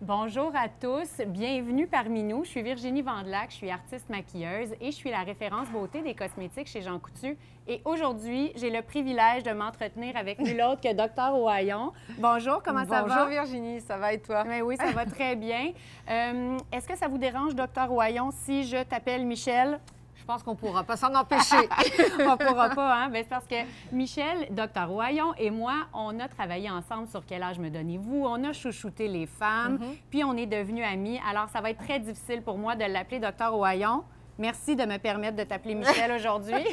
Bonjour à tous, bienvenue parmi nous. Je suis Virginie Vandelac, je suis artiste maquilleuse et je suis la référence beauté des cosmétiques chez Jean Coutu. Et aujourd'hui, j'ai le privilège de m'entretenir avec nul autre que Dr Ohayon. Bonjour, comment ça va? Bonjour Virginie, ça va et toi? Oui, ça va très bien. Est-ce que ça vous dérange, Dr Ohayon, si je t'appelle Michel? Je pense qu'on ne pourra pas s'en empêcher. On ne pourra pas, hein? Bien, c'est parce que Michel, Dr Ohayon et moi, on a travaillé ensemble sur Quel âge me donnez-vous? On a chouchouté les femmes, puis on est devenus amis. Alors, ça va être très difficile pour moi de l'appeler Dr Ohayon. Merci de me permettre de t'appeler Michel aujourd'hui.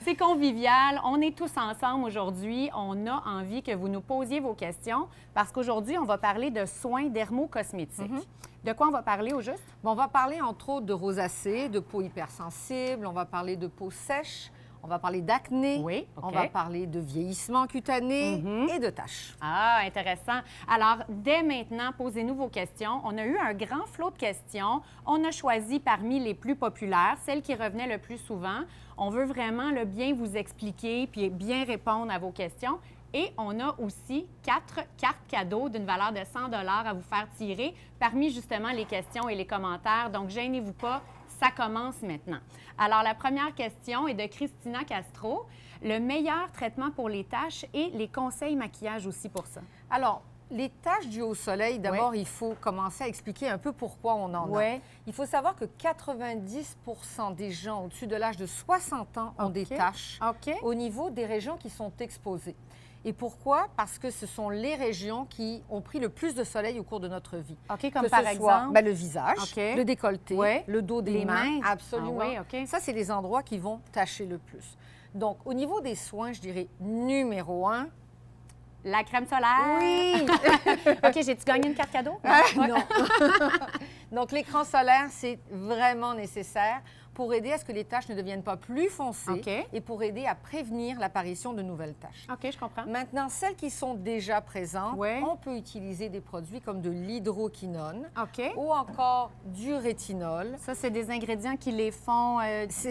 C'est convivial. On est tous ensemble aujourd'hui. On a envie que vous nous posiez vos questions parce qu'aujourd'hui, on va parler de soins dermocosmétiques. De quoi on va parler au juste? Bon, on va parler entre autres de rosacée, de peau hypersensible, on va parler de peau sèche, on va parler d'acné, oui, OK. On va parler de vieillissement cutané et de taches. Ah, intéressant. Alors, dès maintenant, posez-nous vos questions. On a eu un grand flot de questions. On a choisi parmi les plus populaires, celles qui revenaient le plus souvent. On veut vraiment bien vous expliquer puis bien répondre à vos questions. Et on a aussi 4 cartes cadeaux d'une valeur de 100 $ à vous faire tirer parmi justement les questions et les commentaires. Donc, gênez-vous pas, ça commence maintenant. Alors, la première question est de Christina Castro. Le meilleur traitement pour les taches et les conseils maquillage aussi pour ça. Alors, les taches dues au soleil, d'abord, il faut commencer à expliquer un peu pourquoi on en a. Il faut savoir que 90 % des gens au-dessus de l'âge de 60 ans ont des taches au niveau des régions qui sont exposées. Et pourquoi? Parce que ce sont les régions qui ont pris le plus de soleil au cours de notre vie. OK, comme par exemple? Le visage, le décolleté, le dos des mains. Absolument. Ah, OK. Ça, c'est les endroits qui vont tacher le plus. Donc, au niveau des soins, je dirais numéro 1. La crème solaire? Oui! OK, j'ai-tu gagné une carte cadeau? Non. Donc, l'écran solaire, c'est vraiment nécessaire pour aider à ce que les taches ne deviennent pas plus foncées et pour aider à prévenir l'apparition de nouvelles taches. OK, je comprends. Maintenant, celles qui sont déjà présentes, on peut utiliser des produits comme de l'hydroquinone ou encore du rétinol. Ça, c'est des ingrédients qui les font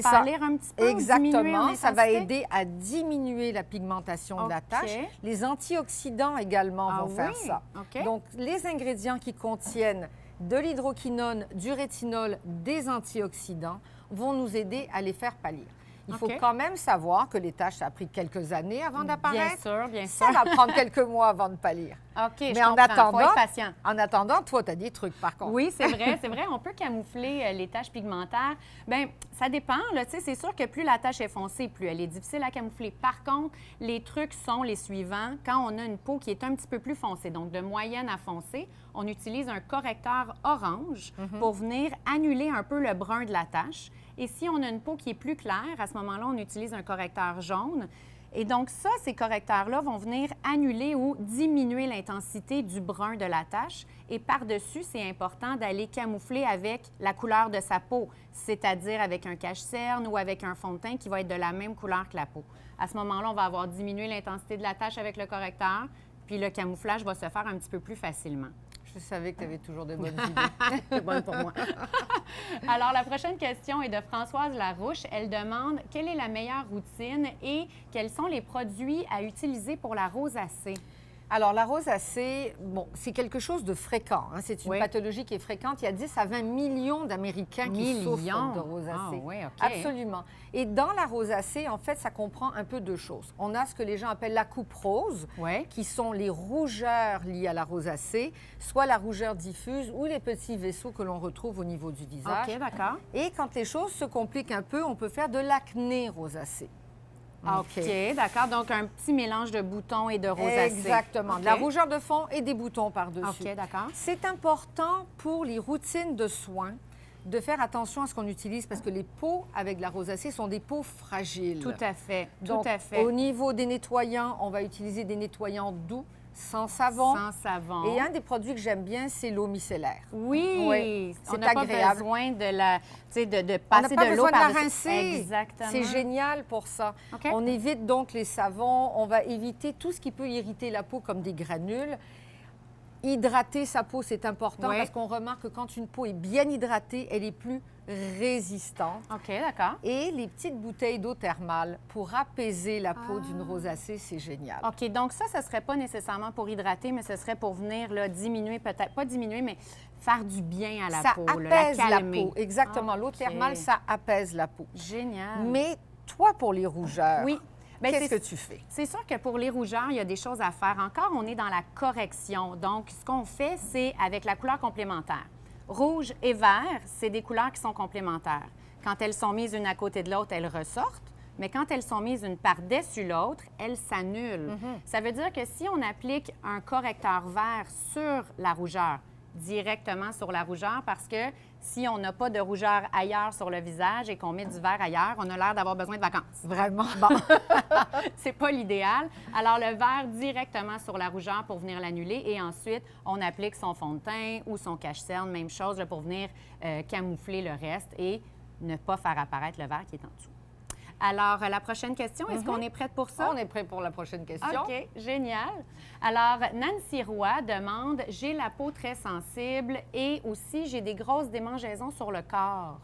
pâlir un petit peu. Exactement. Ça va aider à diminuer la pigmentation de la tache. Les antioxydants également vont faire ça. Donc, les ingrédients qui contiennent de l'hydroquinone, du rétinol, des antioxydants vont nous aider à les faire pâlir. Il faut quand même savoir que les taches, ça a pris quelques années avant d'apparaître. Bien sûr, bien sûr. Ça va prendre quelques mois avant de pâlir. OK, mais je comprends. Faut être patient. En attendant, toi, tu as des trucs, par contre. Oui, c'est vrai, c'est vrai. On peut camoufler les taches pigmentaires. Bien, ça dépend. C'est sûr que plus la tache est foncée, plus elle est difficile à camoufler. Par contre, les trucs sont les suivants. Quand on a une peau qui est un petit peu plus foncée, donc de moyenne à foncée, on utilise un correcteur orange pour venir annuler un peu le brun de la tache. Et si on a une peau qui est plus claire, à ce moment-là, on utilise un correcteur jaune. Et donc ça, ces correcteurs-là vont venir annuler ou diminuer l'intensité du brun de la tache. Et par-dessus, c'est important d'aller camoufler avec la couleur de sa peau, c'est-à-dire avec un cache-cerne ou avec un fond de teint qui va être de la même couleur que la peau. À ce moment-là, on va avoir diminué l'intensité de la tache avec le correcteur, puis le camouflage va se faire un petit peu plus facilement. Je savais que tu avais toujours des bonnes idées. C'est bonne pour moi. Alors, la prochaine question est de Françoise Larouche. Elle demande quelle est la meilleure routine et quels sont les produits à utiliser pour la rosacée? Alors, la rosacée, bon, c'est quelque chose de fréquent. Hein. C'est une pathologie qui est fréquente. Il y a 10 à 20 millions d'Américains qui souffrent de rosacée. Absolument. Et dans la rosacée, en fait, ça comprend un peu deux choses. On a ce que les gens appellent la coupe rose, qui sont les rougeurs liées à la rosacée, soit la rougeur diffuse ou les petits vaisseaux que l'on retrouve au niveau du visage. OK, d'accord. Et quand les choses se compliquent un peu, on peut faire de l'acné rosacée. OK, d'accord. Donc, un petit mélange de boutons et de rosacée. Exactement. De la rougeur de fond et des boutons par-dessus. OK, d'accord. C'est important pour les routines de soins de faire attention à ce qu'on utilise parce que les peaux avec la rosacée sont des peaux fragiles. Tout à fait. Donc, au niveau des nettoyants, on va utiliser des nettoyants doux, sans savon. Sans savon. Et un des produits que j'aime bien, c'est l'eau micellaire. Oui, c'est agréable. On n'a pas besoin de passer de l'eau par-dessus. On n'a pas besoin de la rincer. Exactement. C'est génial pour ça. On évite donc les savons. On va éviter tout ce qui peut irriter la peau comme des granules. Hydrater sa peau, c'est important parce qu'on remarque que quand une peau est bien hydratée, elle est plus résistante. OK, d'accord. Et les petites bouteilles d'eau thermale pour apaiser la peau d'une rosacée, c'est génial. OK, donc ça ne serait pas nécessairement pour hydrater, mais ce serait pour venir là, diminuer, peut-être pas diminuer, mais faire du bien à la peau. Ça apaise la calmer. la peau, exactement. L'eau thermale, ça apaise la peau. Génial. Mais toi, pour les rougeurs, oui. Qu'est-ce que tu fais? C'est sûr que pour les rougeurs, il y a des choses à faire. Encore, on est dans la correction. Donc, ce qu'on fait, c'est avec la couleur complémentaire. Rouge et vert, c'est des couleurs qui sont complémentaires. Quand elles sont mises une à côté de l'autre, elles ressortent. Mais quand elles sont mises une par-dessus l'autre, elles s'annulent. Ça veut dire que si on applique un correcteur vert sur la rougeur, directement sur la rougeur, parce que si on n'a pas de rougeur ailleurs sur le visage et qu'on met du vert ailleurs, on a l'air d'avoir besoin de vacances. Vraiment? Bon, c'est pas l'idéal. Alors, le vert directement sur la rougeur pour venir l'annuler et ensuite, on applique son fond de teint ou son cache-cerne, même chose, là, pour venir camoufler le reste et ne pas faire apparaître le vert qui est en dessous. Alors, la prochaine question, est-ce qu'on est prête pour ça? On est prêt pour la prochaine question. OK, génial. Alors, Nancy Roy demande « J'ai la peau très sensible et aussi j'ai des grosses démangeaisons sur le corps. »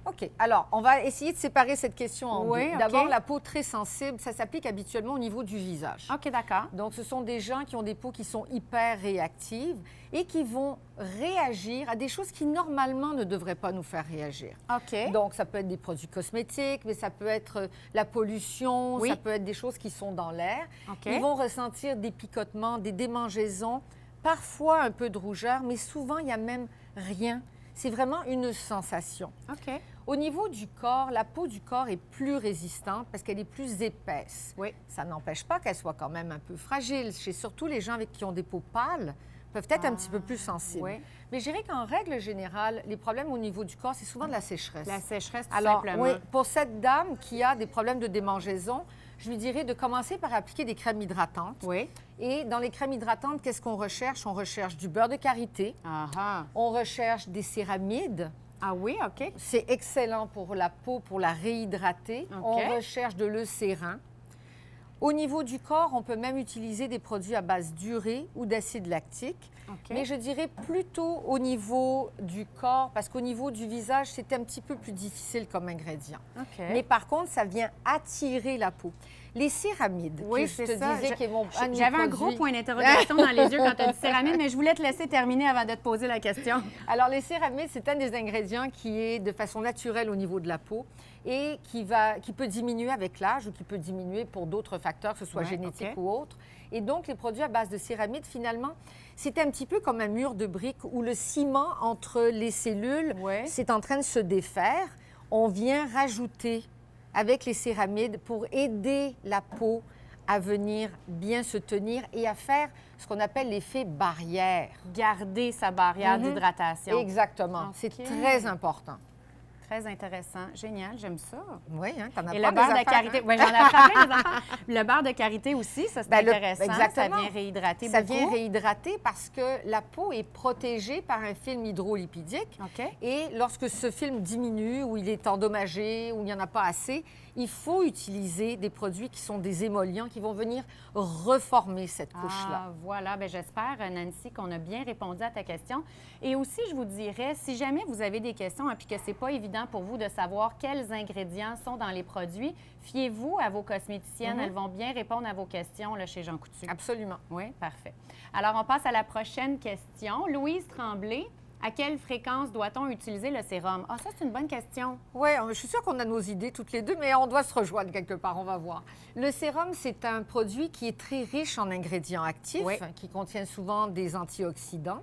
OK. Alors, on va essayer de séparer cette question en deux. OK. D'abord, la peau très sensible, ça s'applique habituellement au niveau du visage. OK, d'accord. Donc, ce sont des gens qui ont des peaux qui sont hyper réactives et qui vont réagir à des choses qui, normalement, ne devraient pas nous faire réagir. OK. Donc, ça peut être des produits cosmétiques, mais ça peut être la pollution, ça peut être des choses qui sont dans l'air. OK. Ils vont ressentir des picotements, des démangeaisons, parfois un peu de rougeur, mais souvent, il n'y a même rien. C'est vraiment une sensation. OK. Au niveau du corps, la peau du corps est plus résistante parce qu'elle est plus épaisse. Oui. Ça n'empêche pas qu'elle soit quand même un peu fragile. Surtout les gens qui ont des peaux pâles peuvent être un petit peu plus sensibles. Oui. Mais je dirais qu'en règle générale, les problèmes au niveau du corps, c'est souvent de la sécheresse. La sécheresse, tout Alors, simplement. oui, pour cette dame qui a des problèmes de démangeaison, je lui dirais de commencer par appliquer des crèmes hydratantes. Oui. Et dans les crèmes hydratantes, qu'est-ce qu'on recherche? On recherche du beurre de karité. On recherche des céramides. Ah oui, OK. C'est excellent pour la peau, pour la réhydrater. OK. On recherche de l'eucérin. Au niveau du corps, on peut même utiliser des produits à base d'urée ou d'acide lactique. OK. Mais je dirais plutôt au niveau du corps, parce qu'au niveau du visage, c'est un petit peu plus difficile comme ingrédient. OK. Mais par contre, ça vient attirer la peau. Les céramides, oui, je te disais qui est mon J'avais un gros point d'interrogation dans les yeux quand tu as dit céramides, mais je voulais te laisser terminer avant de te poser la question. Alors, les céramides, c'est un des ingrédients qui est de façon naturelle au niveau de la peau et qui peut diminuer avec l'âge ou qui peut diminuer pour d'autres facteurs, que ce soit génétique ou autre. Et donc, les produits à base de céramides, finalement, c'est un petit peu comme un mur de briques où le ciment entre les cellules, c'est en train de se défaire. On vient rajouter avec les céramides pour aider la peau à venir bien se tenir et à faire ce qu'on appelle l'effet barrière. Garder sa barrière d'hydratation. Exactement. C'est très important. Très intéressant. Génial, j'aime ça. Oui, hein, t'en as et pas le beurre des de karité. Oui, j'en apprends plein des affaires. Le beurre de karité aussi, ça, c'est intéressant. Exactement. Ça vient réhydrater Ça beaucoup. vient réhydrater parce que la peau est protégée par un film hydrolipidique. OK. Et lorsque ce film diminue ou il est endommagé ou il n'y en a pas assez, il faut utiliser des produits qui sont des émollients qui vont venir reformer cette couche-là. Ah, voilà. Bien, j'espère, Nancy, qu'on a bien répondu à ta question. Et aussi, je vous dirais, si jamais vous avez des questions et que ce n'est pas évident pour vous de savoir quels ingrédients sont dans les produits, fiez-vous à vos cosméticiennes. Elles vont bien répondre à vos questions là, chez Jean Coutu. Absolument. Oui, parfait. Alors, on passe à la prochaine question. Louise Tremblay. À quelle fréquence doit-on utiliser le sérum? Ah, ça, c'est une bonne question. Oui, je suis sûre qu'on a nos idées toutes les deux, mais on doit se rejoindre quelque part, on va voir. Le sérum, c'est un produit qui est très riche en ingrédients actifs, qui contient souvent des antioxydants.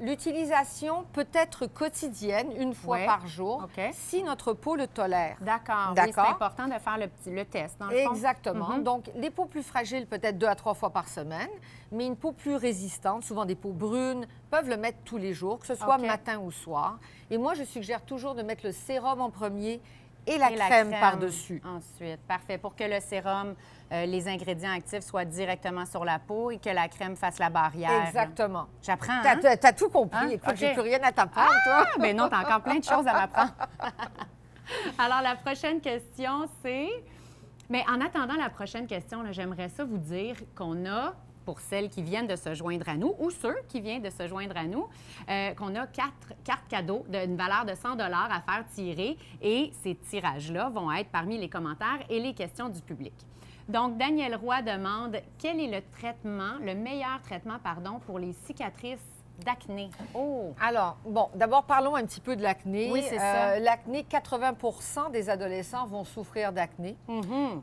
L'utilisation peut être quotidienne, une fois par jour, si notre peau le tolère. D'accord. Oui, c'est important de faire le test, dans le fond. Exactement. Donc, les peaux plus fragiles, peut-être 2 à 3 fois par semaine, mais une peau plus résistante, souvent des peaux brunes, peuvent le mettre tous les jours, que ce soit matin ou soir. Et moi, je suggère toujours de mettre le sérum en premier et la crème par-dessus. Ensuite, parfait. Pour que le sérum, les ingrédients actifs soient directement sur la peau et que la crème fasse la barrière. Exactement. J'apprends, T'as tout compris. Écoute, j'ai plus rien à t'apprendre, toi. Bien non, t'as encore plein de choses à m'apprendre. Alors, la prochaine question, c'est... Mais en attendant la prochaine question, j'aimerais ça vous dire qu'on a pour celles qui viennent de se joindre à nous ou ceux qui viennent de se joindre à nous, qu'on a 4 cartes cadeaux d'une valeur de 100 $ à faire tirer. Et ces tirages-là vont être parmi les commentaires et les questions du public. Donc, Daniel Roy demande quel est le meilleur traitement, pour les cicatrices d'acné. Oh! Alors, bon, d'abord, parlons un petit peu de l'acné. Oui, c'est ça. L'acné, 80 des adolescents vont souffrir d'acné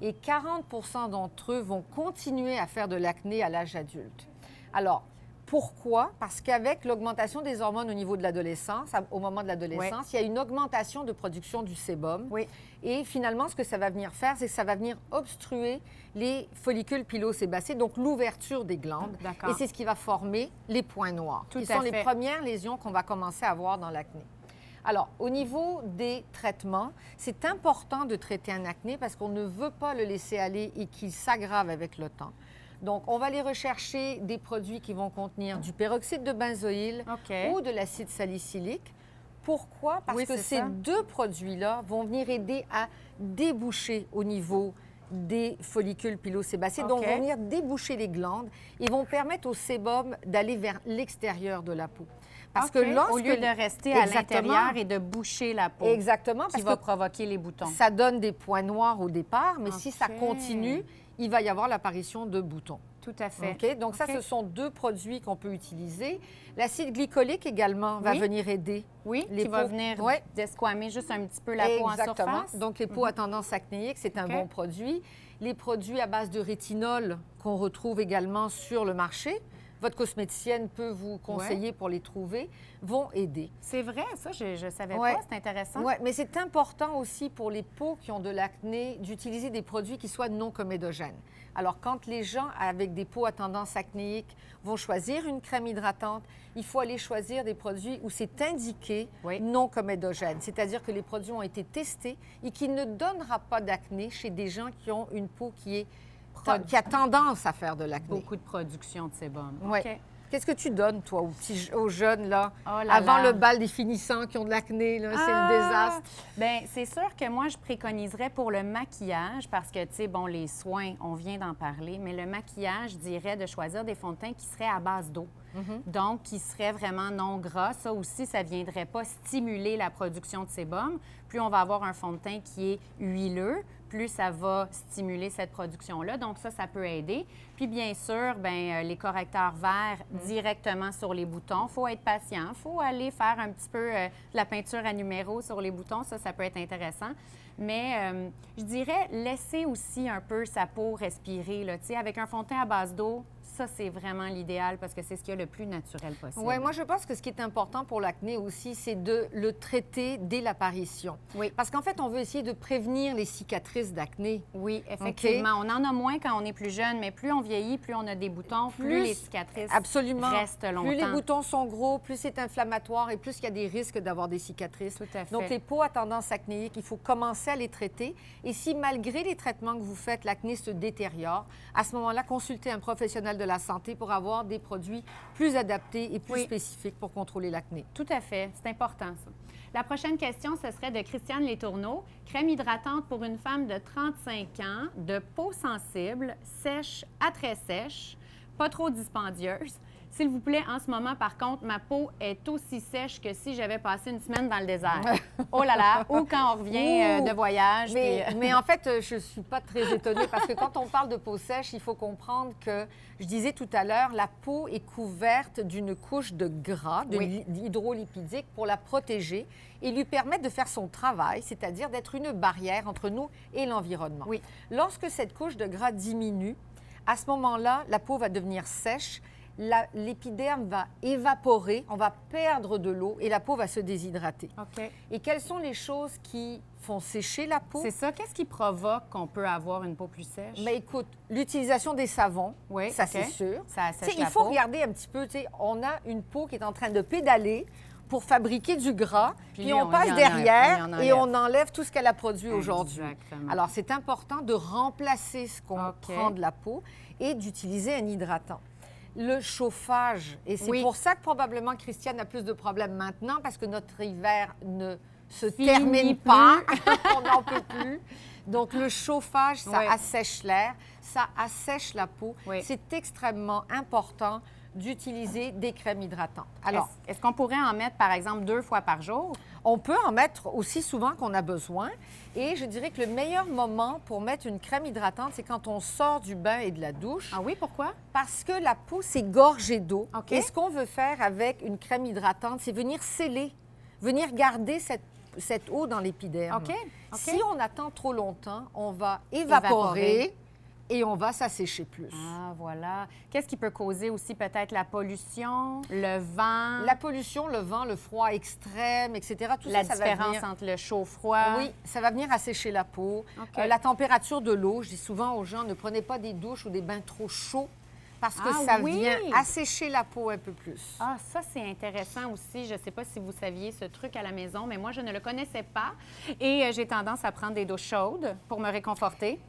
et 40 d'entre eux vont continuer à faire de l'acné à l'âge adulte. Alors, pourquoi? Parce qu'avec l'augmentation des hormones au niveau de l'adolescence, au moment de l'adolescence, il y a une augmentation de production du sébum. Oui. Et finalement, ce que ça va venir faire, c'est que ça va venir obstruer les follicules pilosébacés, donc l'ouverture des glandes. Et c'est ce qui va former les points noirs, qui sont les premières lésions qu'on va commencer à voir dans l'acné. Alors, au niveau des traitements, c'est important de traiter un acné parce qu'on ne veut pas le laisser aller et qu'il s'aggrave avec le temps. Donc, on va aller rechercher des produits qui vont contenir du peroxyde de benzoyle ou de l'acide salicylique. Pourquoi? Parce que ces deux produits-là vont venir aider à déboucher au niveau des follicules pilosébacés, donc vont venir déboucher les glandes et vont permettre au sébum d'aller vers l'extérieur de la peau. Parce que au lieu de rester à l'intérieur et de boucher la peau, qui va provoquer les boutons. Ça donne des points noirs au départ, mais si ça continue, il va y avoir l'apparition de boutons. Tout à fait. Donc ça, ce sont deux produits qu'on peut utiliser. L'acide glycolique également va venir aider. Oui, qui va venir desquamer juste un petit peu la peau en surface. Donc les peaux à tendance acnéique, c'est un bon produit. Les produits à base de rétinol qu'on retrouve également sur le marché, votre cosméticienne peut vous conseiller pour les trouver, vont aider. C'est vrai, ça, je ne savais pas, c'est intéressant. Oui, mais c'est important aussi pour les peaux qui ont de l'acné d'utiliser des produits qui soient non comédogènes. Alors, quand les gens avec des peaux à tendance acnéique vont choisir une crème hydratante, il faut aller choisir des produits où c'est indiqué non comédogène, c'est-à-dire que les produits ont été testés et qui ne donnera pas d'acné chez des gens qui ont une peau qui a tendance à faire de l'acné. Beaucoup de production de sébum. Oui. Qu'est-ce que tu donnes, toi, aux jeunes, là, avant le bal des finissants qui ont de l'acné, là, c'est le désastre? Bien, c'est sûr que moi, je préconiserais pour le maquillage, parce que, tu sais, bon, les soins, on vient d'en parler, mais le maquillage, je dirais de choisir des fonds de teint qui seraient à base d'eau. Donc, qui seraient vraiment non gras. Ça aussi, ça ne viendrait pas stimuler la production de sébum. Plus on va avoir un fond de teint qui est huileux, plus ça va stimuler cette production-là. Donc, ça peut aider. Puis, bien sûr, les correcteurs verts directement sur les boutons. Il faut être patient. Il faut aller faire un petit peu de la peinture à numéro sur les boutons. Ça peut être intéressant. Mais je dirais laisser aussi un peu sa peau respirer. Là. Tu sais, avec un fond de teint à base d'eau, ça, c'est vraiment l'idéal parce que c'est ce qu'il y a le plus naturel possible. Oui, moi, je pense que ce qui est important pour l'acné aussi, c'est de le traiter dès l'apparition. Oui. Parce qu'en fait, on veut essayer de prévenir les cicatrices d'acné. Oui, effectivement. On en a moins quand on est plus jeune, mais plus on vieillit, plus on a des boutons, plus les cicatrices restent longtemps. Plus les boutons sont gros, plus c'est inflammatoire et plus il y a des risques d'avoir des cicatrices. Tout à fait. Donc, les peaux à tendance acnéique, il faut commencer à les traiter. Et si, malgré les traitements que vous faites, l'acné se détériore, à ce moment-là, consultez un professionnel de la santé pour avoir des produits plus adaptés et plus spécifiques pour contrôler l'acné. Tout à fait. C'est important, ça. La prochaine question, ce serait de Christiane Letourneau. Crème hydratante pour une femme de 35 ans, de peau sensible, sèche à très sèche, pas trop dispendieuse. S'il vous plaît, en ce moment, par contre, ma peau est aussi sèche que si j'avais passé une semaine dans le désert. Oh là là! Ou quand on revient de voyage. Mais en fait, je ne suis pas très étonnée parce que quand on parle de peau sèche, il faut comprendre que, je disais tout à l'heure, la peau est couverte d'une couche de gras, hydrolipidique, pour la protéger et lui permettre de faire son travail, c'est-à-dire d'être une barrière entre nous et l'environnement. Oui. Lorsque cette couche de gras diminue, à ce moment-là, la peau va devenir sèche. L'épiderme va évaporer, on va perdre de l'eau et la peau va se déshydrater. OK. Et quelles sont les choses qui font sécher la peau? C'est ça. Qu'est-ce qui provoque qu'on peut avoir une peau plus sèche? Bien, écoute, l'utilisation des savons, ça c'est sûr. Ça assèche la peau. Il faut regarder un petit peu, on a une peau qui est en train de pédaler pour fabriquer du gras, puis on passe derrière et on enlève tout ce qu'elle a produit aujourd'hui. Alors, c'est important de remplacer ce qu'on prend de la peau et d'utiliser un hydratant. Le chauffage. Et c'est pour ça que probablement Christiane a plus de problèmes maintenant parce que notre hiver ne se termine pas, on n'en peut plus. Donc, le chauffage, ça assèche l'air, ça assèche la peau. Oui. C'est extrêmement important d'utiliser des crèmes hydratantes. Alors, est-ce qu'on pourrait en mettre, par exemple, 2 fois par jour? On peut en mettre aussi souvent qu'on a besoin. Et je dirais que le meilleur moment pour mettre une crème hydratante, c'est quand on sort du bain et de la douche. Ah oui, pourquoi? Parce que la peau, c'est gorgée d'eau. Okay. Et ce qu'on veut faire avec une crème hydratante, c'est venir sceller, venir garder cette eau dans l'épiderme. Okay. Si on attend trop longtemps, on va évaporer. Et on va s'assécher plus. Ah, voilà. Qu'est-ce qui peut causer aussi peut-être la pollution, le vent? La pollution, le vent, le froid extrême, etc. Tout ça va venir... différence entre le chaud-froid? Oui, ça va venir assécher la peau. Okay. La température de l'eau, je dis souvent aux gens, ne prenez pas des douches ou des bains trop chauds parce que ça vient assécher la peau un peu plus. Ah, ça, c'est intéressant aussi. Je ne sais pas si vous saviez ce truc à la maison, mais moi, je ne le connaissais pas. Et j'ai tendance à prendre des douches chaudes pour me réconforter.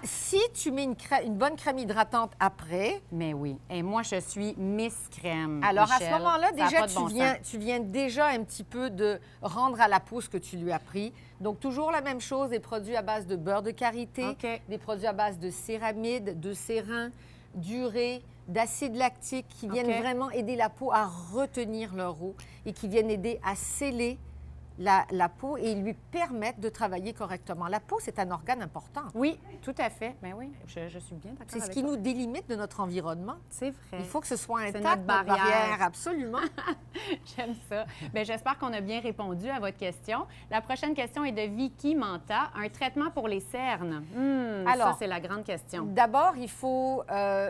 Si tu mets une bonne crème hydratante après... Mais oui. Et moi, je suis Miss Crème, Alors, Michel. À ce moment-là, déjà, tu viens déjà un petit peu de rendre à la peau ce que tu lui as pris. Donc, toujours la même chose, des produits à base de beurre de karité, des produits à base de céramide, de sérin, d'urée, d'acide lactique qui viennent vraiment aider la peau à retenir leur eau et qui viennent aider à sceller la peau et lui permettre de travailler correctement. La peau, c'est un organe important. Oui, tout à fait. Bien oui, je suis bien d'accord avec C'est ce qui nous délimite de notre environnement. C'est vrai. Il faut que ce soit intact, notre barrière. Absolument. J'aime ça. Bien, j'espère qu'on a bien répondu à votre question. La prochaine question est de Vicky Manta. Un traitement pour les cernes. Alors, ça, c'est la grande question. D'abord, il faut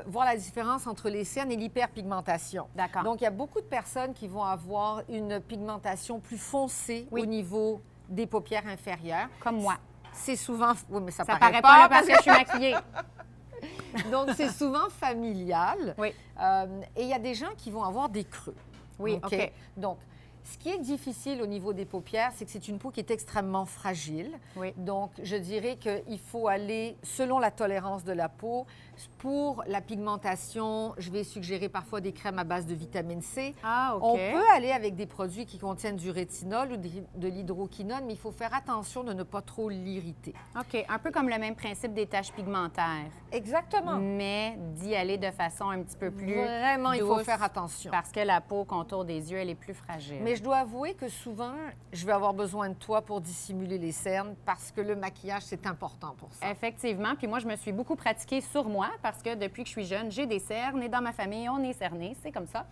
voir la différence entre les cernes et l'hyperpigmentation. D'accord. Donc, il y a beaucoup de personnes qui vont avoir une pigmentation plus foncée au niveau des paupières inférieures. Comme moi. C'est souvent... Oui, mais ça paraît pas là parce que je suis maquillée. Donc, c'est souvent familial. Oui. Et il y a des gens qui vont avoir des creux. Oui, OK. Donc, ce qui est difficile au niveau des paupières, c'est que c'est une peau qui est extrêmement fragile. Oui. Donc, je dirais qu'il faut aller selon la tolérance de la peau. Pour la pigmentation, je vais suggérer parfois des crèmes à base de vitamine C. Ah, OK. On peut aller avec des produits qui contiennent du rétinol ou de l'hydroquinone, mais il faut faire attention de ne pas trop l'irriter. OK. Un peu comme le même principe des taches pigmentaires. Exactement. Mais d'y aller de façon un petit peu plus Vraiment, douce, il faut faire attention. Parce que la peau contour des yeux, elle est plus fragile. Mais je dois avouer que souvent, je vais avoir besoin de toi pour dissimuler les cernes parce que le maquillage, c'est important pour ça. Effectivement. Puis moi, je me suis beaucoup pratiquée sur moi parce que depuis que je suis jeune, j'ai des cernes et dans ma famille, on est cerné, c'est comme ça.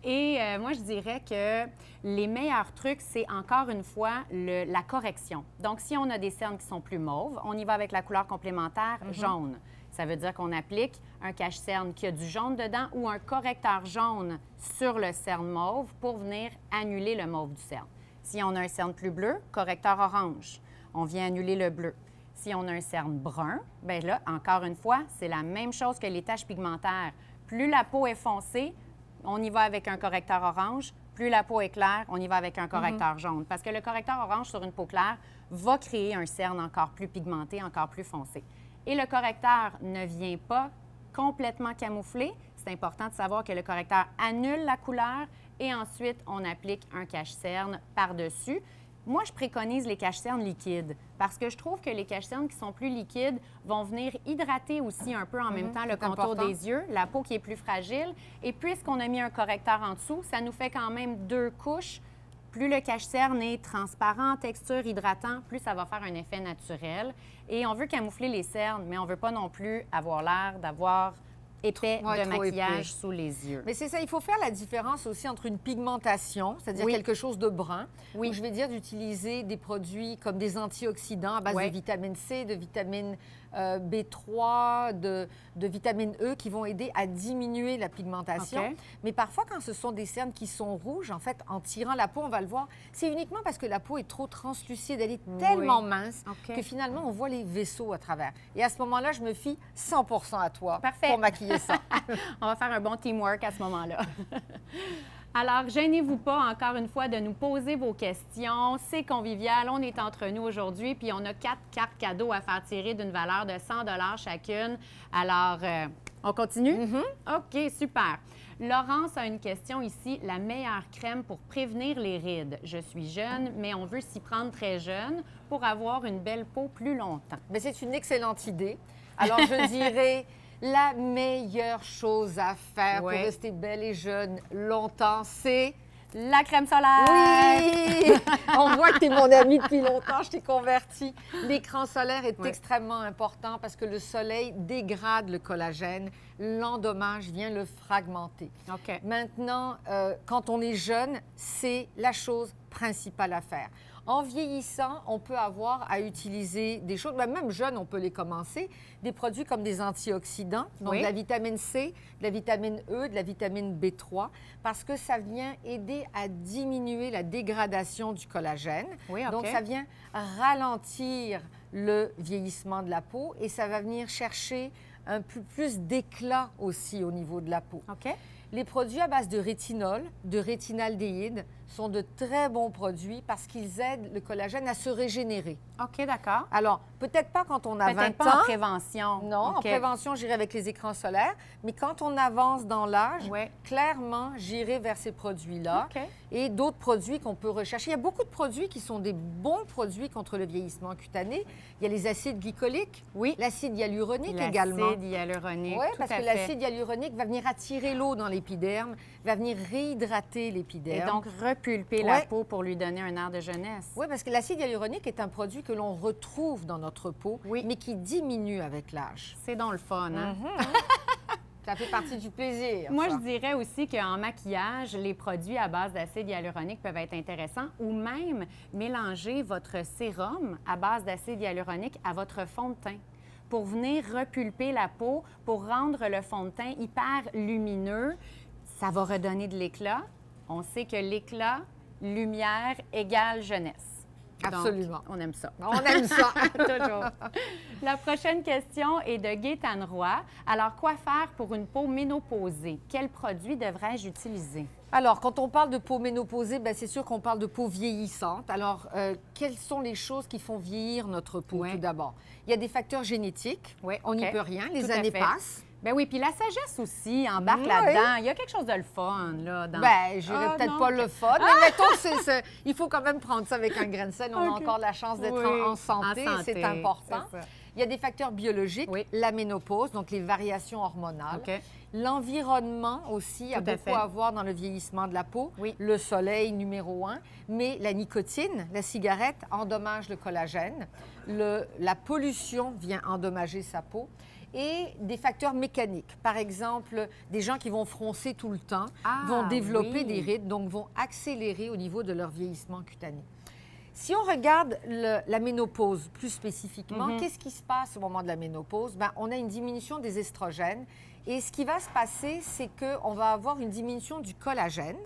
Et moi, je dirais que les meilleurs trucs, c'est encore une fois la correction. Donc, si on a des cernes qui sont plus mauves, on y va avec la couleur complémentaire jaune. Ça veut dire qu'on applique un cache-cerne qui a du jaune dedans ou un correcteur jaune sur le cerne mauve pour venir annuler le mauve du cerne. Si on a un cerne plus bleu, correcteur orange. On vient annuler le bleu. Si on a un cerne brun, bien là, encore une fois, c'est la même chose que les taches pigmentaires. Plus la peau est foncée, on y va avec un correcteur orange. Plus la peau est claire, on y va avec un correcteur jaune. Parce que le correcteur orange sur une peau claire va créer un cerne encore plus pigmenté, encore plus foncé. Et le correcteur ne vient pas complètement camoufler. C'est important de savoir que le correcteur annule la couleur et ensuite, on applique un cache-cerne par-dessus. Moi, je préconise les cache-cernes liquides parce que je trouve que les cache-cernes qui sont plus liquides vont venir hydrater aussi un peu en même temps le contour des yeux, la peau qui est plus fragile. Et puisqu'on a mis un correcteur en dessous, ça nous fait quand même 2 couches. Plus le cache-cerne est transparent, texture, hydratant, plus ça va faire un effet naturel. Et on veut camoufler les cernes, mais on ne veut pas non plus avoir l'air d'avoir épais de maquillage sous les yeux. Mais c'est ça, il faut faire la différence aussi entre une pigmentation, c'est-à-dire quelque chose de brun, où je vais dire d'utiliser des produits comme des antioxydants à base de vitamine C, de vitamine B3, de vitamine E qui vont aider à diminuer la pigmentation. Mais parfois, quand ce sont des cernes qui sont rouges, en fait, en tirant la peau, on va le voir, c'est uniquement parce que la peau est trop translucide, elle est tellement mince que finalement, on voit les vaisseaux à travers. Et à ce moment-là, je me fie 100% à toi pour maquiller ça. On va faire un bon teamwork à ce moment-là. Alors, gênez-vous pas, encore une fois, de nous poser vos questions. C'est convivial, on est entre nous aujourd'hui, puis on a 4 cartes cadeaux à faire tirer d'une valeur de 100 $ chacune. Alors, on continue? OK, super. Laurence a une question ici. La meilleure crème pour prévenir les rides. Je suis jeune, mais on veut s'y prendre très jeune pour avoir une belle peau plus longtemps. Mais c'est une excellente idée. Alors, je dirais, la meilleure chose à faire pour rester belle et jeune longtemps, c'est... La crème solaire! Oui! On voit que tu es mon amie depuis longtemps, je t'ai convertie. L'écran solaire est extrêmement important parce que le soleil dégrade le collagène, l'endommage, vient le fragmenter. OK. Maintenant, quand on est jeune, c'est la chose principale à faire. En vieillissant, on peut avoir à utiliser des choses, même jeune, on peut les commencer, des produits comme des antioxydants, donc de la vitamine C, de la vitamine E, de la vitamine B3, parce que ça vient aider à diminuer la dégradation du collagène. Oui, OK. Donc, ça vient ralentir le vieillissement de la peau et ça va venir chercher un peu plus d'éclat aussi au niveau de la peau. OK. Les produits à base de rétinol, de rétinaldéhyde, sont de très bons produits parce qu'ils aident le collagène à se régénérer. OK, d'accord. Alors, peut-être pas quand on a 20 ans. Peut-être pas en prévention. Non, en prévention, j'irai avec les écrans solaires. Mais quand on avance dans l'âge, clairement, j'irai vers ces produits-là. OK. Et d'autres produits qu'on peut rechercher. Il y a beaucoup de produits qui sont des bons produits contre le vieillissement cutané. Il y a les acides glycoliques, l'acide hyaluronique également. L'acide hyaluronique, oui, parce que l'acide hyaluronique va venir attirer l'eau dans l'épiderme, va venir réhydrater l'épiderme. Et donc repulper la peau pour lui donner un air de jeunesse. Oui, parce que l'acide hyaluronique est un produit que l'on retrouve dans notre peau, mais qui diminue avec l'âge. C'est donc le fun, hein? Ça fait partie du plaisir. Moi, je dirais aussi qu'en maquillage, les produits à base d'acide hyaluronique peuvent être intéressants ou même mélanger votre sérum à base d'acide hyaluronique à votre fond de teint pour venir repulper la peau, pour rendre le fond de teint hyper lumineux. Ça va redonner de l'éclat. On sait que l'éclat, lumière égale jeunesse. Absolument. Donc, on aime ça. On aime ça. Toujours. La prochaine question est de Gaétane Roy. Alors, quoi faire pour une peau ménopausée? Quel produit devrais-je utiliser? Alors, quand on parle de peau ménopausée, c'est sûr qu'on parle de peau vieillissante. Alors, quelles sont les choses qui font vieillir notre peau, tout d'abord? Il y a des facteurs génétiques. On n'y peut rien. Les années passent. Ben oui, puis la sagesse aussi embarque là-dedans. Il y a quelque chose de le fun, là. Dans... je dirais peut-être pas le fun, mais mettons, il faut quand même prendre ça avec un grain de sel. On a encore la chance d'être en santé, c'est important. Il y a des facteurs biologiques, la ménopause, donc les variations hormonales. L'environnement aussi a beaucoup à voir dans le vieillissement de la peau. Le soleil, numéro 1, mais la nicotine, la cigarette, endommage le collagène. La pollution vient endommager sa peau. Et des facteurs mécaniques. Par exemple, des gens qui vont froncer tout le temps vont développer des rides, donc vont accélérer au niveau de leur vieillissement cutané. Si on regarde la ménopause plus spécifiquement, qu'est-ce qui se passe au moment de la ménopause? On a une diminution des estrogènes. Et ce qui va se passer, c'est qu'on va avoir une diminution du collagène.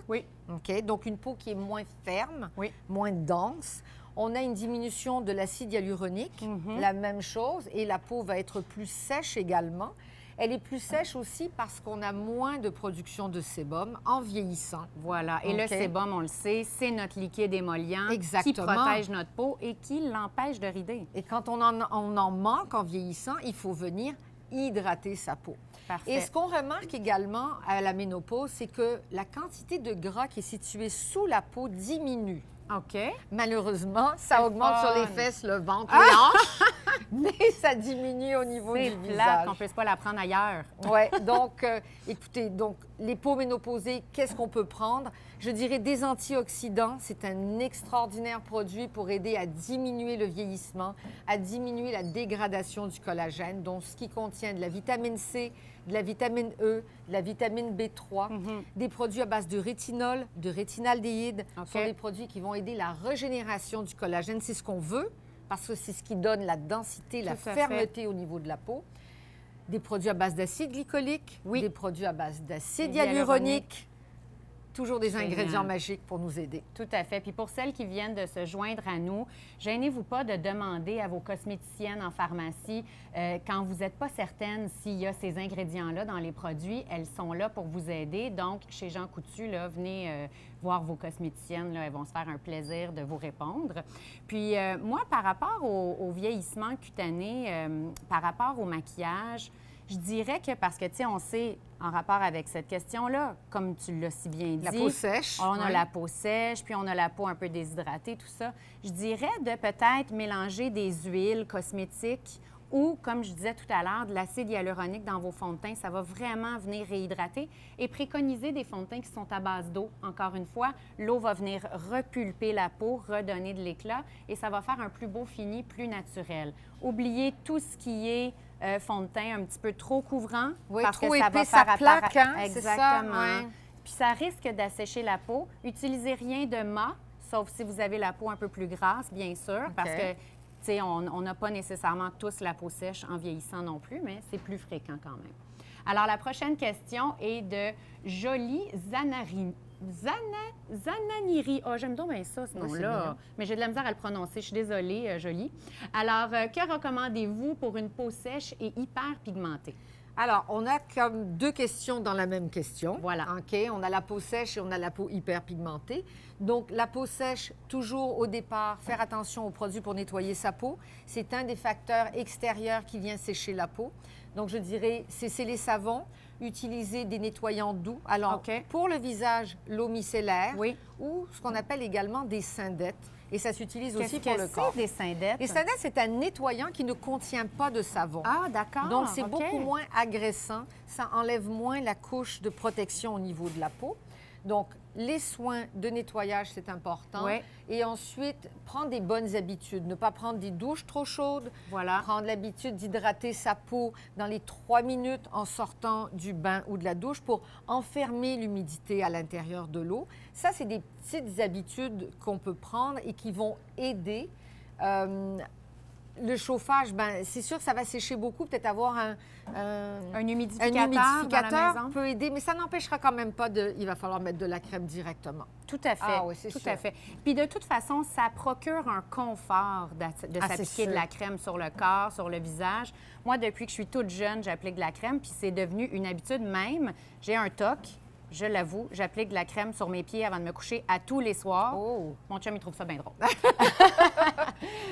Donc, une peau qui est moins ferme, moins dense. On a une diminution de l'acide hyaluronique, la même chose, et la peau va être plus sèche également. Elle est plus sèche aussi parce qu'on a moins de production de sébum en vieillissant. Voilà. Et le sébum, on le sait, c'est notre liquide émollient qui protège notre peau et qui l'empêche de rider. Et quand on en manque en vieillissant, il faut venir hydrater sa peau. Parfait. Et ce qu'on remarque également à la ménopause, c'est que la quantité de gras qui est située sous la peau diminue. OK. Malheureusement, ça augmente sur les fesses, le ventre, les hanches, mais ça diminue au niveau du visage. C'est plate qu'on ne puisse pas la prendre ailleurs. Oui, donc, écoutez, les peaux ménopausées, qu'est-ce qu'on peut prendre? Je dirais des antioxydants. C'est un extraordinaire produit pour aider à diminuer le vieillissement, à diminuer la dégradation du collagène, donc ce qui contient de la vitamine C, de la vitamine E, de la vitamine B3, des produits à base de rétinol, de rétinaldéhyde. Ce sont des produits qui vont aider la régénération du collagène. C'est ce qu'on veut parce que c'est ce qui donne la densité, la fermeté au niveau de la peau. Des produits à base d'acide glycolique, des produits à base d'acide hyaluronique. Toujours des ingrédients magiques pour nous aider. Tout à fait. Puis pour celles qui viennent de se joindre à nous, gênez-vous pas de demander à vos cosméticiennes en pharmacie quand vous n'êtes pas certaine s'il y a ces ingrédients-là dans les produits. Elles sont là pour vous aider. Donc, chez Jean Coutu, là, venez voir vos cosméticiennes. Là, elles vont se faire un plaisir de vous répondre. Puis moi, par rapport au vieillissement cutané, par rapport au maquillage, Je dirais que parce que, tu sais, on sait, en rapport avec cette question-là, comme tu l'as si bien dit... La peau sèche. On a la peau sèche, puis on a la peau un peu déshydratée, tout ça. Je dirais de peut-être mélanger des huiles cosmétiques ou, comme je disais tout à l'heure, de l'acide hyaluronique dans vos fonds de teint. Ça va vraiment venir réhydrater et préconiser des fonds de teint qui sont à base d'eau. Encore une fois, l'eau va venir repulper la peau, redonner de l'éclat et ça va faire un plus beau fini, plus naturel. Oubliez tout ce qui est fond de teint un petit peu trop couvrant. Oui, parce trop que ça épais, va ça faire plaque, hein? Exactement. Ça, ouais. Puis ça risque d'assécher la peau. Utilisez rien de mat, sauf si vous avez la peau un peu plus grasse, bien sûr, parce que tu sais, on n'a pas nécessairement tous la peau sèche en vieillissant non plus, mais c'est plus fréquent quand même. Alors, la prochaine question est de Jolie Zananiri. Oh, j'aime donc bien ça, ce nom-là. Mais j'ai de la misère à le prononcer. Je suis désolée, Jolie. Alors, que recommandez-vous pour une peau sèche et hyper pigmentée? Alors, on a comme deux questions dans la même question. Voilà. OK? On a la peau sèche et on a la peau hyperpigmentée. Donc, la peau sèche, toujours au départ, faire attention aux produits pour nettoyer sa peau. C'est un des facteurs extérieurs qui vient sécher la peau. Donc, je dirais, cesser les savons, utiliser des nettoyants doux. Alors, pour le visage, l'eau micellaire ou ce qu'on appelle également des syndettes. Et ça s'utilise aussi pour le corps. Qu'est-ce que c'est des syndettes? Les syndettes, c'est un nettoyant qui ne contient pas de savon. Ah, d'accord. Donc, c'est beaucoup moins agressant. Ça enlève moins la couche de protection au niveau de la peau. Donc, les soins de nettoyage, c'est important. Oui. Et ensuite, prendre des bonnes habitudes. Ne pas prendre des douches trop chaudes. Voilà. Prendre l'habitude d'hydrater sa peau dans les 3 minutes en sortant du bain ou de la douche pour enfermer l'humidité à l'intérieur de l'eau. Ça, c'est des petites habitudes qu'on peut prendre et qui vont aider. Le chauffage, ben, c'est sûr que ça va sécher beaucoup. Peut-être avoir un humidificateur dans la maison peut aider, mais ça n'empêchera quand même pas de... Il va falloir mettre de la crème directement. Tout à fait. Ah oui, c'est tout sûr. à fait. Puis de toute façon, ça procure un confort de s'appliquer de la crème sur le corps, sur le visage. Moi, depuis que je suis toute jeune, j'applique de la crème, puis c'est devenu une habitude même. J'ai un TOC. Je l'avoue, j'applique de la crème sur mes pieds avant de me coucher à tous les soirs. Oh. Mon chum, il trouve ça bien drôle.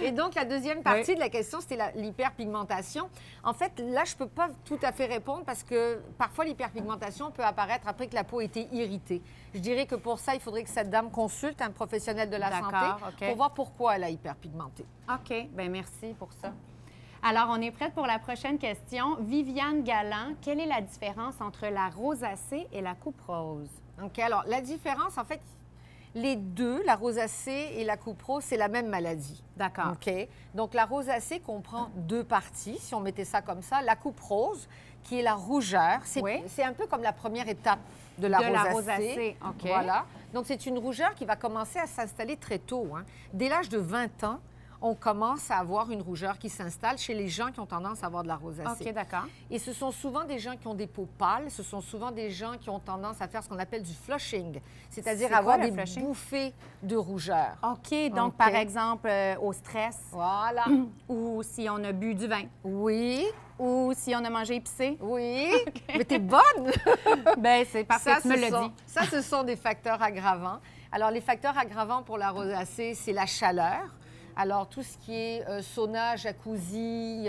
Et donc, la deuxième partie de la question, c'était l'hyperpigmentation. En fait, là, je ne peux pas tout à fait répondre parce que parfois, l'hyperpigmentation peut apparaître après que la peau ait été irritée. Je dirais que pour ça, il faudrait que cette dame consulte un professionnel de la santé pour voir pourquoi elle a hyperpigmenté. OK. Bien, merci pour ça. Alors, on est prête pour la prochaine question. Viviane Galland, quelle est la différence entre la rosacée et la coupe rose? OK. Alors, la différence, en fait, les deux, la rosacée et la coupe rose, c'est la même maladie. D'accord. OK. Donc, la rosacée comprend deux parties, si on mettait ça comme ça. La coupe rose, qui est la rougeur. C'est un peu comme la première étape de la rosacée. OK. Voilà. Donc, c'est une rougeur qui va commencer à s'installer très tôt. Hein. Dès l'âge de 20 ans, on commence à avoir une rougeur qui s'installe chez les gens qui ont tendance à avoir de la rosacée. OK, d'accord. Et ce sont souvent des gens qui ont des peaux pâles, ce sont souvent des gens qui ont tendance à faire ce qu'on appelle du flushing, c'est-à-dire avoir des bouffées de rougeur. OK, donc par exemple au stress. Voilà. Ou si on a bu du vin. Oui. Ou si on a mangé épicé. Oui. Mais t'es bonne! Bien, c'est parce que tu me l'as dit. Ça, ce sont des facteurs aggravants. Alors, les facteurs aggravants pour la rosacée, c'est la chaleur. Alors, tout ce qui est sauna, jacuzzi,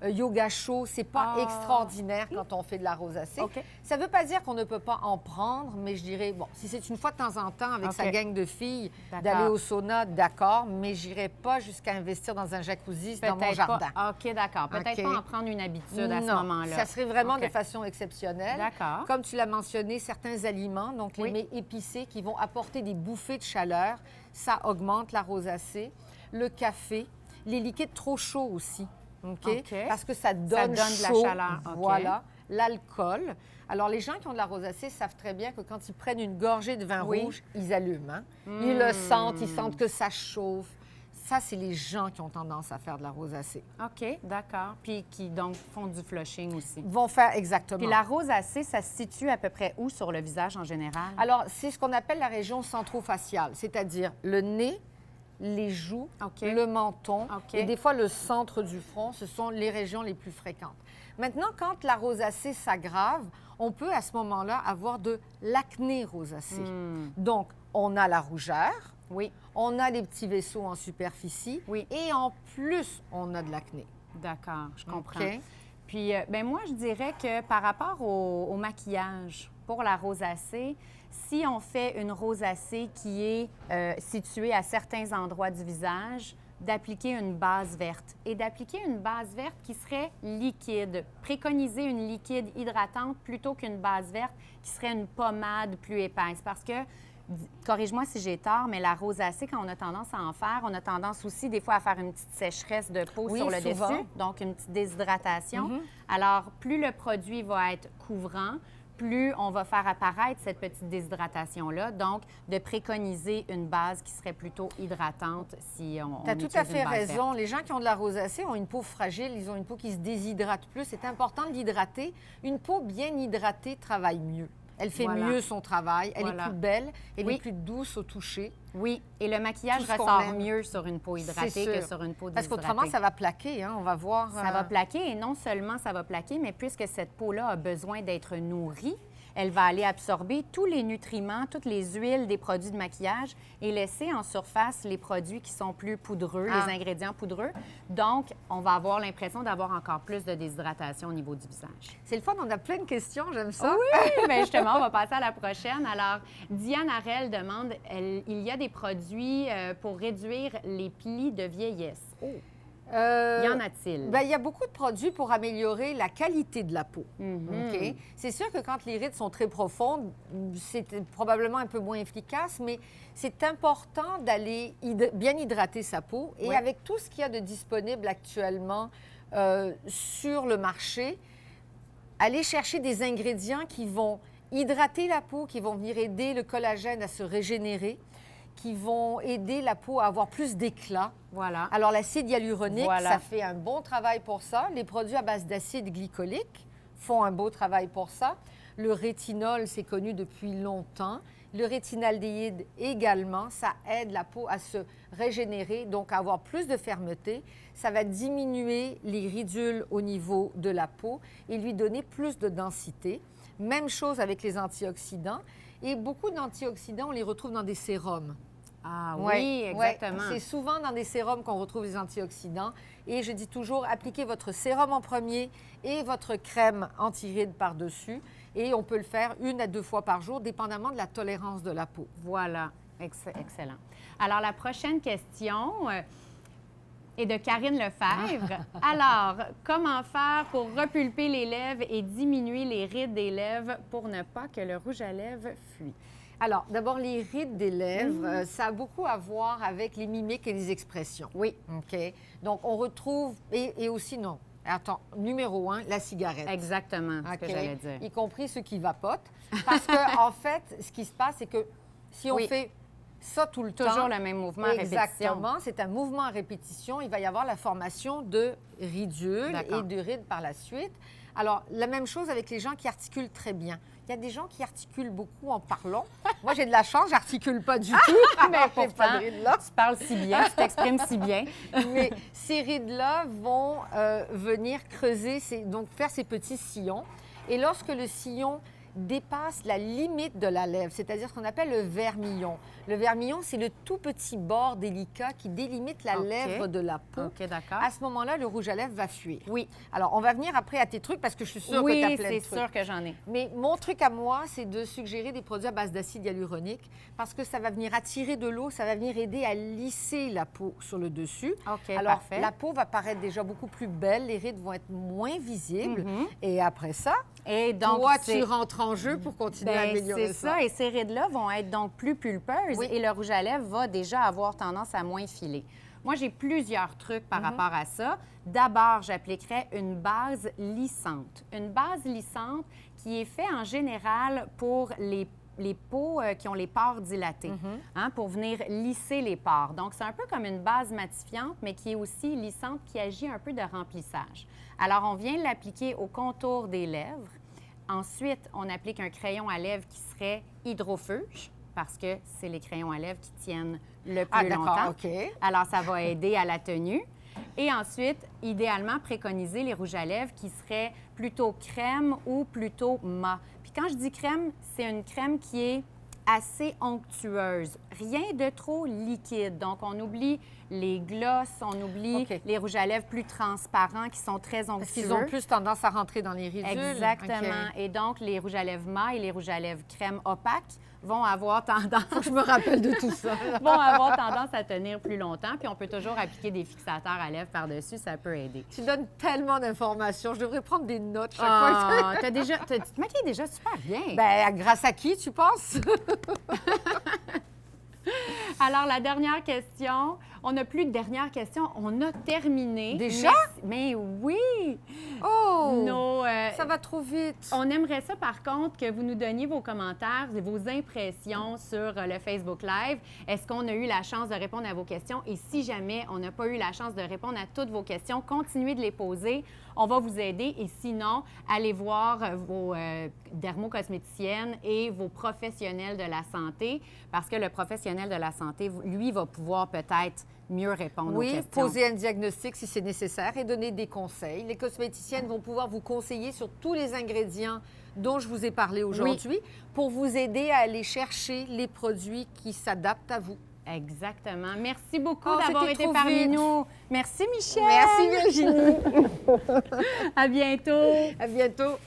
yoga chaud, c'est pas extraordinaire quand on fait de la rosacée. Ça ne veut pas dire qu'on ne peut pas en prendre, mais je dirais, bon, si c'est une fois de temps en temps avec sa gang de filles d'aller au sauna, d'accord, mais je n'irai pas jusqu'à investir dans un jacuzzi dans mon jardin. OK, d'accord. Peut-être pas en prendre une habitude à ce moment-là. Ça serait vraiment de façon exceptionnelle. D'accord. Comme tu l'as mentionné, certains aliments, donc les mets épicés qui vont apporter des bouffées de chaleur, ça augmente la rosacée. Le café, les liquides trop chauds aussi. Parce que ça donne de la chaleur. Voilà. L'alcool. Alors, les gens qui ont de la rosacée savent très bien que quand ils prennent une gorgée de vin rouge, ils allument. Hein? Ils le sentent, ils sentent que ça chauffe. Ça, c'est les gens qui ont tendance à faire de la rosacée. OK, d'accord. Puis qui, donc, font du flushing aussi. Vont faire exactement. Puis la rosacée, ça se situe à peu près où sur le visage en général? Alors, c'est ce qu'on appelle la région centrofaciale, c'est-à-dire le nez, les joues, le menton et des fois le centre du front. Ce sont les régions les plus fréquentes. Maintenant, quand la rosacée s'aggrave, on peut à ce moment-là avoir de l'acné rosacée. Donc, on a la rougeur, on a les petits vaisseaux en superficie et en plus, on a de l'acné. D'accord, je comprends. Puis, ben moi, je dirais que par rapport au maquillage pour la rosacée, si on fait une rosacée qui est située à certains endroits du visage, d'appliquer une base verte et d'appliquer une base verte qui serait liquide. Préconiser une liquide hydratante plutôt qu'une base verte qui serait une pommade plus épaisse parce que corrige-moi si j'ai tort, mais la rosacée, quand on a tendance à en faire, on a tendance aussi des fois à faire une petite sécheresse de peau sur le dessus, donc une petite déshydratation. Alors, plus le produit va être couvrant, plus on va faire apparaître cette petite déshydratation-là. Donc, de préconiser une base qui serait plutôt hydratante si on Tu as tout à fait raison. Les gens qui ont de la rosacée ont une peau fragile, ils ont une peau qui se déshydrate plus. C'est important de l'hydrater. Une peau bien hydratée travaille mieux. Elle fait mieux son travail, elle est plus belle, elle est plus douce au toucher. Oui, et le maquillage ressort mieux sur une peau hydratée que sur une peau déshydratée. Parce qu'autrement, ça va plaquer, hein? On va voir. Ça va plaquer, et non seulement ça va plaquer, mais puisque cette peau-là a besoin d'être nourrie, elle va aller absorber tous les nutriments, toutes les huiles des produits de maquillage et laisser en surface les produits qui sont plus poudreux, les ingrédients poudreux. Donc, on va avoir l'impression d'avoir encore plus de déshydratation au niveau du visage. C'est le fun, on a plein de questions, j'aime ça. Oui, bien justement, on va passer à la prochaine. Alors, Diane Harel demande, il y a des produits pour réduire les plis de vieillesse. Y en a-t-il? Bien, il y a beaucoup de produits pour améliorer la qualité de la peau. OK? C'est sûr que quand les rides sont très profondes, c'est probablement un peu moins efficace, mais c'est important d'aller bien hydrater sa peau. Et avec tout ce qu'il y a de disponible actuellement sur le marché, aller chercher des ingrédients qui vont hydrater la peau, qui vont venir aider le collagène à se régénérer, qui vont aider la peau à avoir plus d'éclat. Voilà. Alors, l'acide hyaluronique, ça fait un bon travail pour ça. Les produits à base d'acide glycolique font un beau travail pour ça. Le rétinol, c'est connu depuis longtemps. Le rétinaldéhyde également, ça aide la peau à se régénérer, donc à avoir plus de fermeté. Ça va diminuer les ridules au niveau de la peau et lui donner plus de densité. Même chose avec les antioxydants. Et beaucoup d'antioxydants, on les retrouve dans des sérums. Ah oui, exactement. C'est souvent dans des sérums qu'on retrouve les antioxydants. Et je dis toujours, appliquez votre sérum en premier et votre crème anti-rides par-dessus. Et on peut le faire 1 à 2 fois par jour, dépendamment de la tolérance de la peau. Voilà, excellent. Alors, la prochaine question est de Karine Lefebvre. Alors, comment faire pour repulper les lèvres et diminuer les rides des lèvres pour ne pas que le rouge à lèvres fuit? Alors, d'abord, les rides des lèvres, ça a beaucoup à voir avec les mimiques et les expressions. Oui. OK. Donc, on retrouve, et aussi, non. Attends, numéro 1, la cigarette. Exactement, ce que j'allais dire. Y compris ceux qui vapotent. Parce que, en fait, ce qui se passe, c'est que si on fait ça tout le temps... Toujours le même mouvement à répétition. Exactement. C'est un mouvement à répétition. Il va y avoir la formation de ridules et de rides par la suite. Alors, la même chose avec les gens qui articulent très bien. Il y a des gens qui articulent beaucoup en parlant. Moi, j'ai de la chance, j'articule pas du tout. Mais pourtant, tu parles si bien, tu t'exprimes si bien. Mais ces rides-là vont venir creuser, donc faire ces petits sillons. Et lorsque le sillon dépasse la limite de la lèvre, c'est-à-dire ce qu'on appelle le vermillon. Le vermillon, c'est le tout petit bord délicat qui délimite la lèvre de la peau. OK, d'accord. À ce moment-là, le rouge à lèvres va fuir. Oui. Alors, on va venir après à tes trucs parce que je suis sûre que tu as plein de trucs. Oui, c'est sûr que j'en ai. Mais mon truc à moi, c'est de suggérer des produits à base d'acide hyaluronique parce que ça va venir attirer de l'eau, ça va venir aider à lisser la peau sur le dessus. OK, alors, parfait. la peau va paraître déjà beaucoup plus belle, les rides vont être moins visibles. Et après ça, toi, tu rentres en jeu pour continuer à améliorer ça. C'est ça, et ces rides-là vont être donc plus pulpeuses et le rouge à lèvres va déjà avoir tendance à moins filer. Moi, j'ai plusieurs trucs par rapport à ça. D'abord, j'appliquerais une base lissante. Une base lissante qui est faite en général pour les peaux qui ont les pores dilatés, pour venir lisser les pores. Donc, c'est un peu comme une base matifiante, mais qui est aussi lissante, qui agit un peu de remplissage. Alors, on vient l'appliquer au contour des lèvres. Ensuite, on applique un crayon à lèvres qui serait hydrofuge, parce que c'est les crayons à lèvres qui tiennent le plus longtemps. OK. Alors, ça va aider à la tenue. Et ensuite, idéalement, préconiser les rouges à lèvres qui seraient plutôt crème ou plutôt mat. Puis quand je dis crème, c'est une crème qui est assez onctueuse. Rien de trop liquide. Donc, on oublie les glosses, on oublie les rouges à lèvres plus transparents qui sont très onctueux. Parce qu'ils ont plus tendance à rentrer dans les ridules. Exactement. Et donc, les rouges à lèvres mat et les rouges à lèvres crème opaques vont avoir tendance... Faut que je me rappelle de tout ça. vont avoir tendance à tenir plus longtemps. Puis on peut toujours appliquer des fixateurs à lèvres par-dessus. Ça peut aider. Tu donnes tellement d'informations. Je devrais prendre des notes chaque fois. Tu te maquilles déjà super bien. Bien, grâce à qui, tu penses? Alors, la dernière question. On n'a plus de dernière question. On a terminé. Déjà? Mais oui! Oh! Ça va trop vite. On aimerait ça, par contre, que vous nous donniez vos commentaires et vos impressions sur le Facebook Live. Est-ce qu'on a eu la chance de répondre à vos questions? Et si jamais on n'a pas eu la chance de répondre à toutes vos questions, continuez de les poser. On va vous aider. Et sinon, allez voir vos dermocosméticiennes et vos professionnels de la santé, parce que le professionnel de la santé, lui, va pouvoir peut-être mieux répondre aux questions. Oui, poser un diagnostic si c'est nécessaire et donner des conseils. Les cosméticiennes vont pouvoir vous conseiller sur tous les ingrédients dont je vous ai parlé aujourd'hui pour vous aider à aller chercher les produits qui s'adaptent à vous. Exactement. Merci beaucoup d'avoir été parmi nous. Merci, Michel. Merci, Virginie. À bientôt. À bientôt.